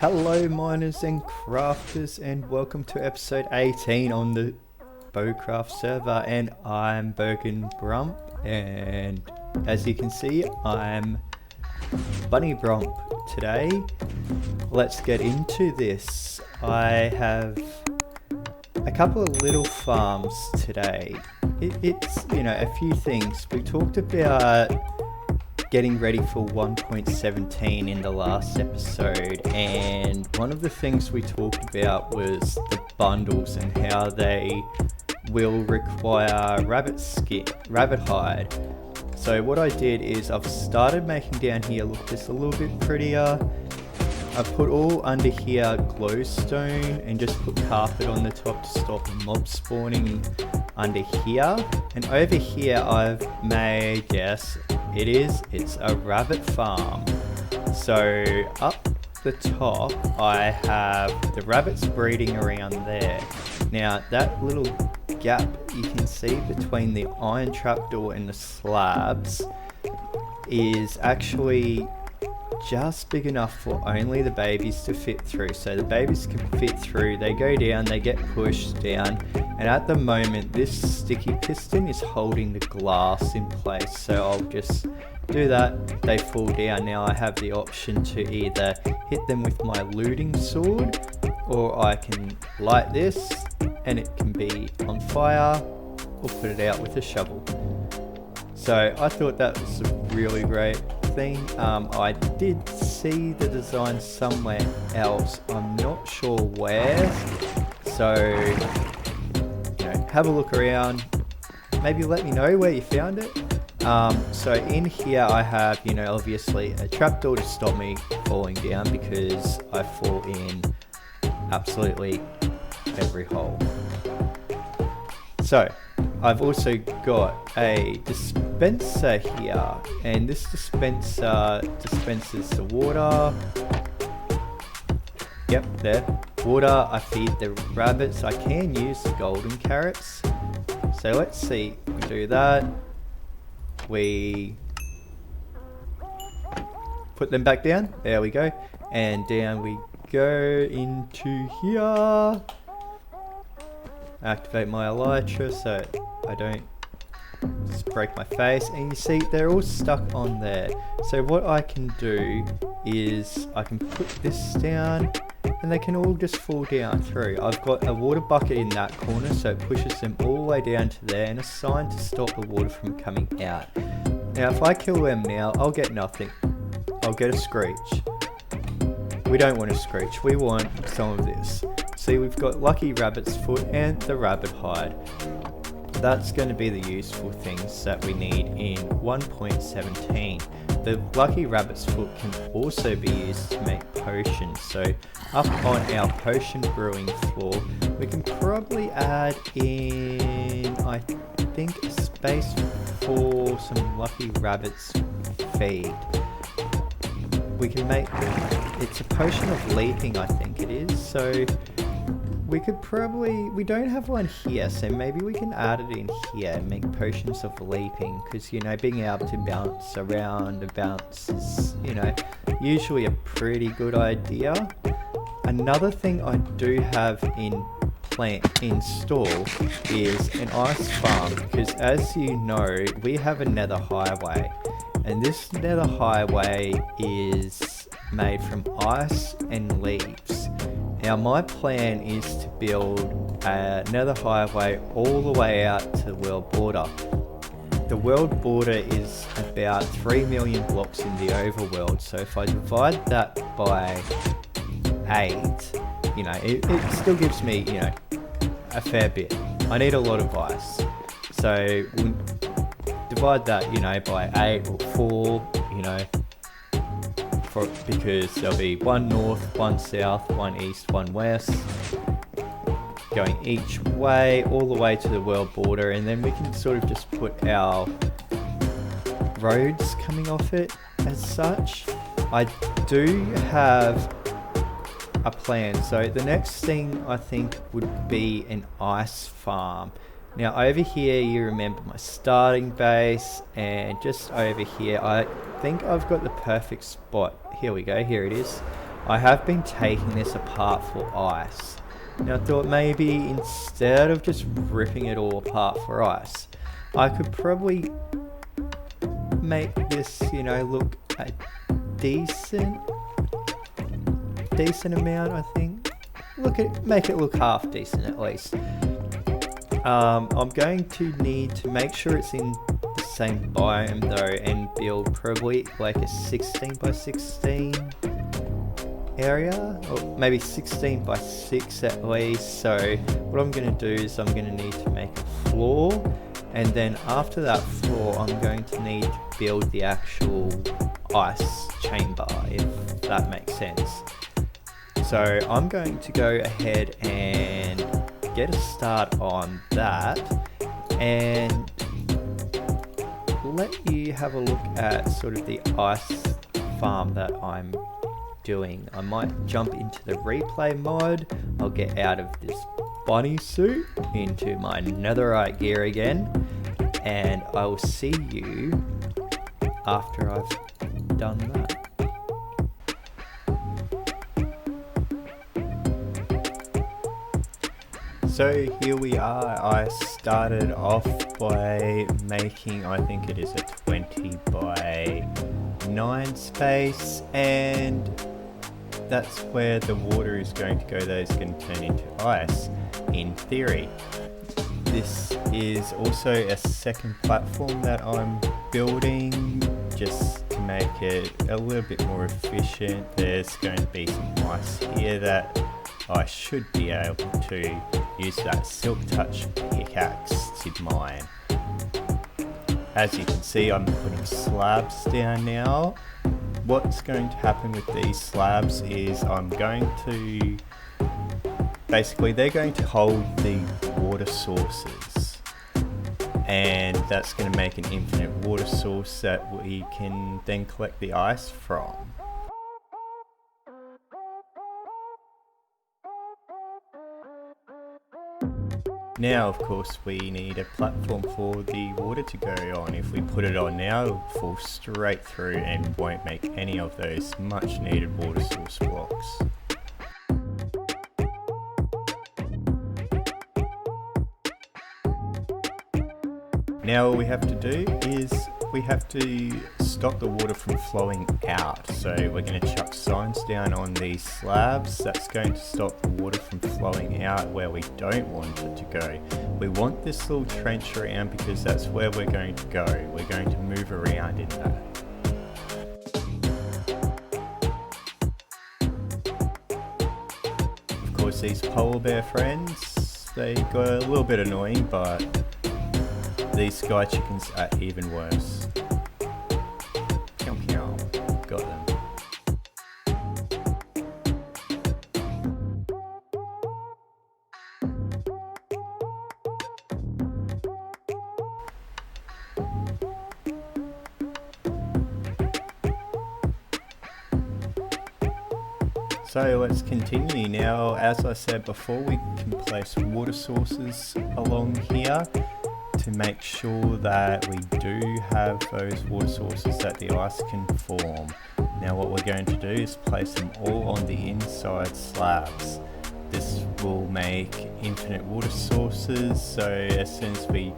Hello miners and crafters, and welcome to episode 18 on the BoCraft server, and I'm Boganbrump, and as you can see I'm Bunnybrump today. Let's get into this. I have a couple of little farms today. It's a few things. We talked about getting ready for 1.17 in the last episode, and one of the things we talked about was the bundles and how they will require rabbit hide. So what I did is I've started making down here look just a little bit prettier. I've put all under here glowstone and just put carpet on the top to stop mob spawning under here. And over here I've made, yes, it's a rabbit farm. So up the top I have the rabbits breeding around there. Now that little gap you can see between the iron trapdoor and the slabs is actually just big enough for only the babies to fit through. So the babies can fit through, they go down, they get pushed down, and at the moment this sticky piston is holding the glass in place. So I'll just do that, they fall down. Now I have the option to either hit them with my looting sword, or I can light this and it can be on fire, or put it out with a shovel. So I thought that was a really great thing. I did see the design somewhere else, I'm not sure where, so have a look around, maybe let me know where you found it. So in here I have obviously a trapdoor to stop me falling down, because I fall in absolutely every hole. So I've also got a dispenser here, and this dispenser dispenses the water. Yep, there. Water, I feed the rabbits. I can use the golden carrots. So let's see, we do that. We put them back down. There we go. And down we go into here. Activate my elytra so I don't just break my face, and you see they're all stuck on there. So what I can do is I can put this down and they can all just fall down through. I've got a water bucket in that corner, so it pushes them all the way down to there, and a sign to stop the water from coming out. Now if I kill them now, I'll get nothing. I'll get a screech. We don't want a screech, we want some of this. See, we've got Lucky Rabbit's foot and the rabbit hide. That's going to be the useful things that we need in 1.17. The Lucky Rabbit's foot can also be used to make potions. So up on our potion brewing floor, we can probably add in, I think, a space for some Lucky Rabbit's feed. We can make, it's a potion of leaping, I think it is. So we could probably, we don't have one here, so maybe we can add it in here and make potions of leaping, because being able to bounce around and bounce is usually a pretty good idea. Another thing I do have in store is an ice farm, because as you know, we have a nether highway, and this nether highway is made from ice and leaves. Now my plan is to build a nether highway all the way out to the world border. The world border is about 3 million blocks in the overworld, so if I divide that by 8, it still gives me, a fair bit. I need a lot of ice. So we'll divide that, by 8 or 4, because there'll be one north, one south, one east, one west, going each way all the way to the world border, and then we can sort of just put our roads coming off it as such. I do have a plan, so the next thing I think would be an ice farm. Now over here you remember my starting base, and just over here I think I've got the perfect spot. Here we go, here it is. I have been taking this apart for ice. Now I thought maybe instead of just ripping it all apart for ice, I could probably make this, you know, look a decent amount, I think. Make it look half decent at least. I'm going to need to make sure it's in the same biome though, and build probably like a 16 by 16 area, or maybe 16 by 6 at least. So what I'm going to do is I'm going to need to make a floor, and then after that floor I'm going to need to build the actual ice chamber, if that makes sense. So I'm going to go ahead and get a start on that and let you have a look at sort of the ice farm that I'm doing. I might jump into the replay mod. I'll get out of this bunny suit into my netherite gear again, and I will see you after I've done that. So here we are. I started off by making, I think it is a 20 by 9 space, and that's where the water is going to go. That is going to turn into ice, in theory. This is also a second platform that I'm building just to make it a little bit more efficient. There's going to be some ice here that I should be able to use that silk touch pickaxe to mine. As you can see, I'm putting slabs down now. What's going to happen with these slabs is I'm going to, basically they're going to hold the water sources, and that's going to make an infinite water source that we can then collect the ice from. Now, of course, we need a platform for the water to go on. If we put it on now, it'll fall straight through and won't make any of those much needed water source blocks. Now all we have to do is we have to stop the water from flowing out. So we're going to chuck signs down on these slabs. That's going to stop the water from flowing out where we don't want it to go. We want this little trench around because that's where we're going to go. We're going to move around in that. Of course, these polar bear friends, they got a little bit annoying, but these sky chickens are even worse. Pew pew. Got them. So let's continue now. As I said before, we can place water sources along here to make sure that we do have those water sources that the ice can form. Now what we're going to do is place them all on the inside slabs. This will make infinite water sources, so as soon as we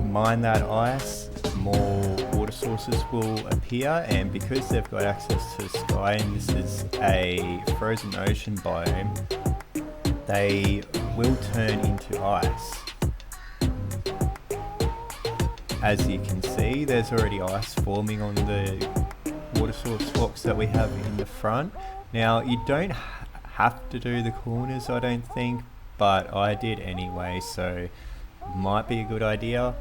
mine that ice, more water sources will appear, and because they've got access to the sky and this is a frozen ocean biome, they will turn into ice. As you can see, there's already ice forming on the water source blocks that we have in the front. Now, you don't have to do the corners, I don't think, but I did anyway, so might be a good idea.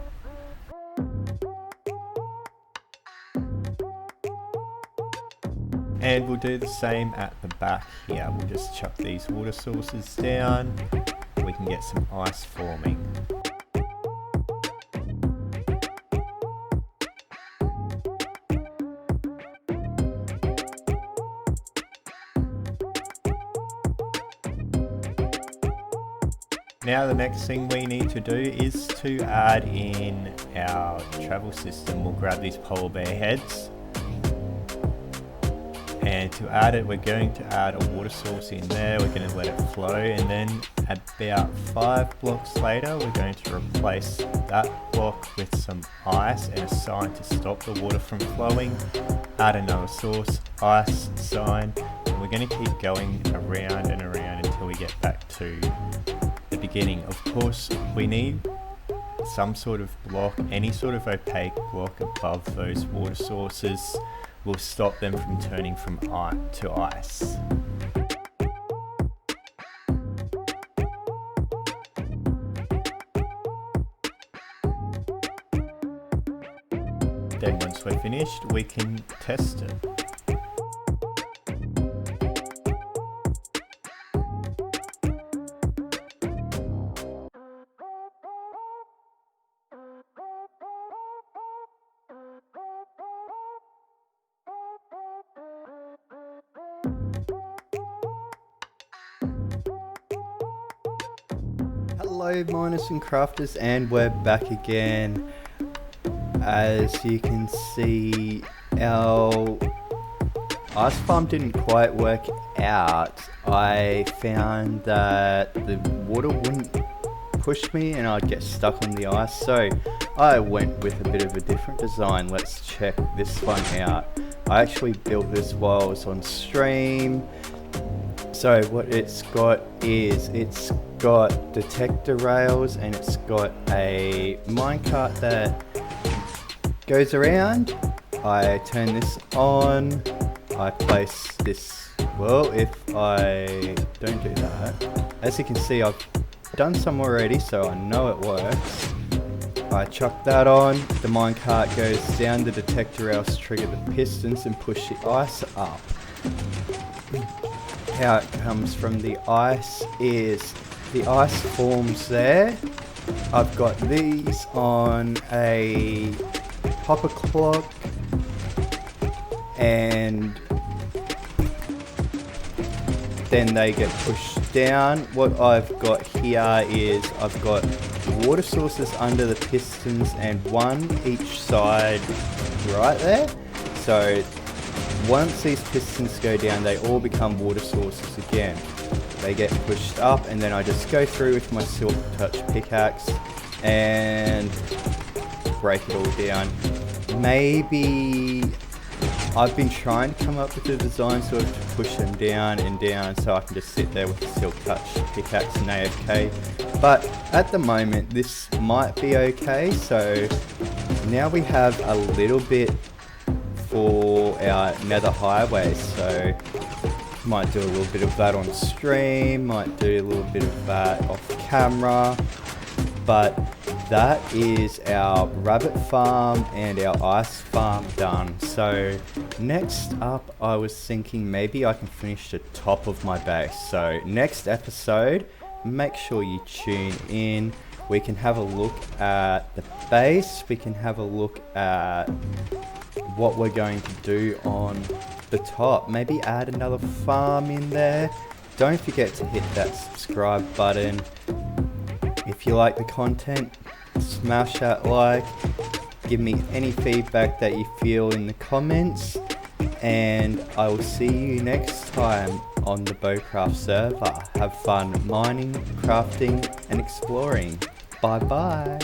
And we'll do the same at the back here. We'll just chuck these water sources down. We can get some ice forming. Now the next thing we need to do is to add in our travel system. We'll grab these polar bear heads And to add it, we're going to add a water source in there. We're going to let it flow, and then about 5 blocks later, we're going to replace that block with some ice and a sign to stop the water from flowing. Add another source, ice, sign, and we're going to keep going around and around until we get back to the beginning. Of course, we need some sort of block, any sort of opaque block above those water sources will stop them from turning from to ice. Then once we're finished, we can test it. Hello miners and crafters, and we're back again. As you can see, our ice farm didn't quite work out. I found that the water wouldn't push me and I'd get stuck on the ice, so I went with a bit of a different design. Let's check this one out. I actually built this while I was on stream. So what it's got is, it's got detector rails and it's got a minecart that goes around. I turn this on, I place this, well, if I don't do that, as you can see I've done some already, so I know it works. I chuck that on, the minecart goes down, the detector rails trigger the pistons and push the ice up. How it comes from the ice is, the ice forms there. I've got these on a hopper clock, and then they get pushed down. What I've got here is, I've got water sources under the pistons and one each side right there. So once these pistons go down, they all become water sources again. They get pushed up, and then I just go through with my silk touch pickaxe and break it all down. Maybe I've been trying to come up with a design sort of to push them down and down, so I can just sit there with the silk touch pickaxe and AFK. But at the moment this might be okay. So now we have a little bit for our nether highway, so might do a little bit of that on stream, might do a little bit of that off camera. But that is our rabbit farm and our ice farm done. So next up, I was thinking maybe I can finish the top of my base. So next episode, make sure you tune in. We can have a look at the base, we can have a look at what we're going to do on the top. Maybe add another farm in there. Don't forget to hit that subscribe button. If you like the content, smash that like. Give me any feedback that you feel in the comments, and I will see you next time on the BoCraft server. Have fun mining, crafting and exploring. Bye bye.